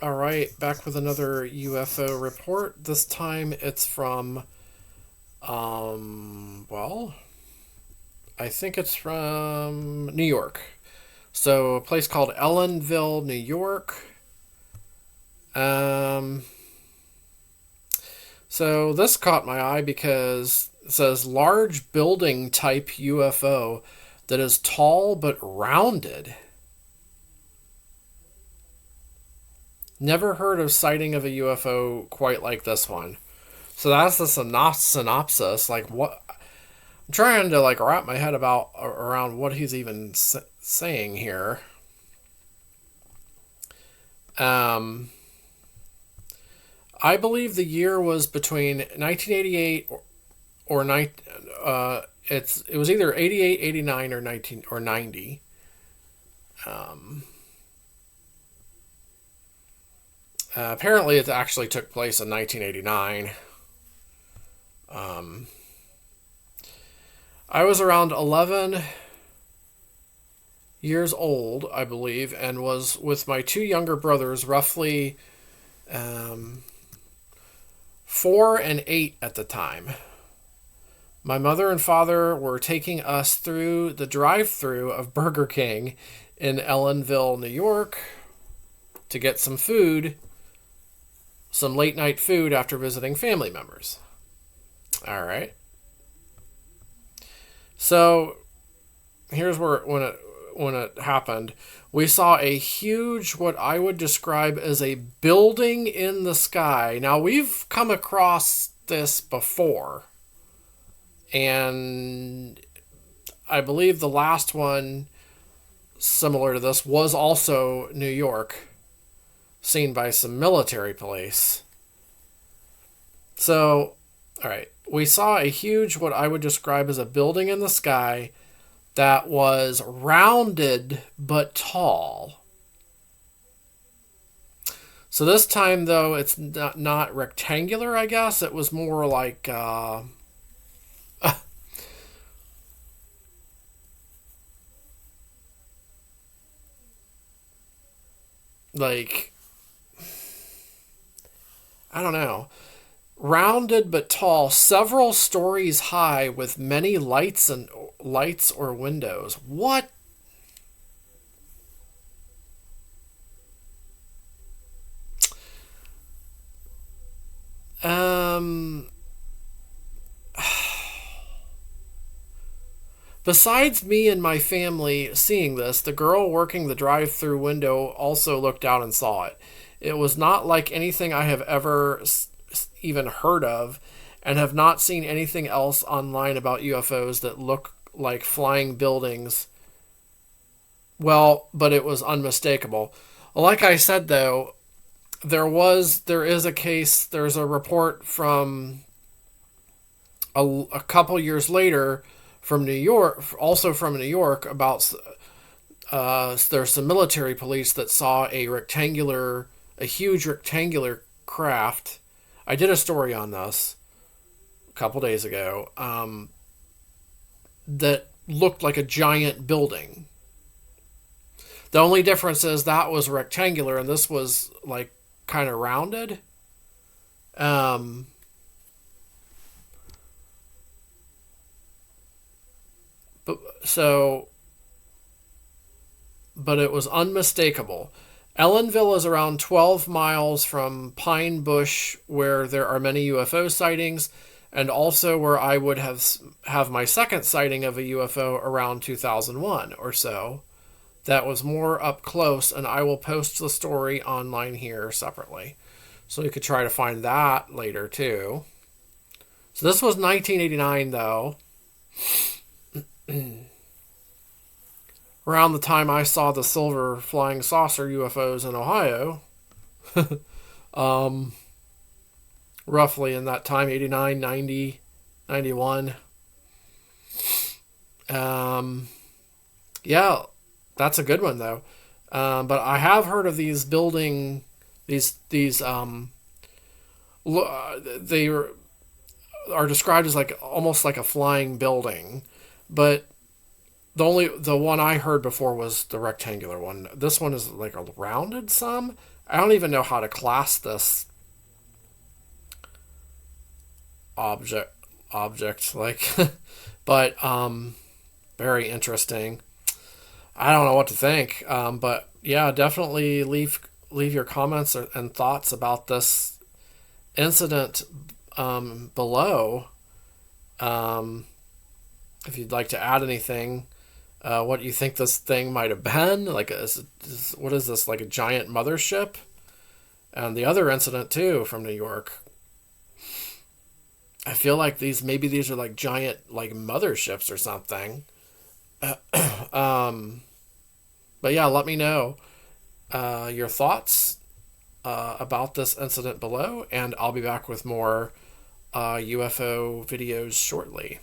All right, back with another UFO report. This time it's from, well, I think it's from New York. So, a place called Ellenville, New York. Um, so, this caught my eye because it says large building type UFO that is tall but rounded. Never heard of sighting of a UFO quite like this one. So that's the synopsis. Like what I'm trying to like wrap my head about around what he's even saying here. Um, I believe the year was between 1988 or it was either 88, 89 or 19 or 90. Um, Apparently, it actually took place in 1989. Um, I was around 11 years old, I believe, and was with my two younger brothers, roughly um, 4 and 8 at the time. My mother and father were taking us through the drive-through of Burger King in Ellenville, New York, to get some food, some late night food after visiting family members. All right. So here's where when it happened, we saw a huge, what I would describe as a building in the sky. Now we've come across this before, and I believe the last one similar to this was also New York, seen by some military police. So, all right, we saw a huge, what I would describe as a building in the sky that was rounded but tall. So this time, though, it's not rectangular, I guess. It was more like, like, I don't know. Rounded but tall, several stories high with many lights or windows. What? Um Besides me and my family seeing this, the girl working the drive-through window also looked out and saw it. It was not like anything I have ever even heard of, and have not seen anything else online about UFOs that look like flying buildings. Well, but it was unmistakable. Like I said, though, there is a case. There's a report from a couple years later from New York, also from New York, about there's some military police that saw a huge rectangular craft. I did a story on this a couple days ago, that looked like a giant building. The only difference is that was rectangular and this was like kind of rounded. Um, but so, but it was unmistakable. Ellenville is around 12 miles from Pine Bush, where there are many UFO sightings, and also where I would have my second sighting of a UFO around 2001 or so. That was more up close, and I will post the story online here separately. So you could try to find that later too. So this was 1989 though. Around the time I saw the silver flying saucer UFOs in Ohio. um, Roughly in that time, 89, 90, 91. Um, yeah, that's a good one though. But I have heard of these building, these they are described as like almost like a flying building, but The one I heard before was the rectangular one. This one is like a rounded some. I don't even know how to class this object like but very interesting. I don't know what to think. But yeah, definitely leave your comments and thoughts about this incident below. Um, if you'd like to add anything, what you think this thing might have been. Like, what is this? Like a giant mothership? And the other incident too from New York. I feel like these are like giant like motherships or something. Um, but yeah, let me know your thoughts about this incident below, and I'll be back with more UFO videos shortly.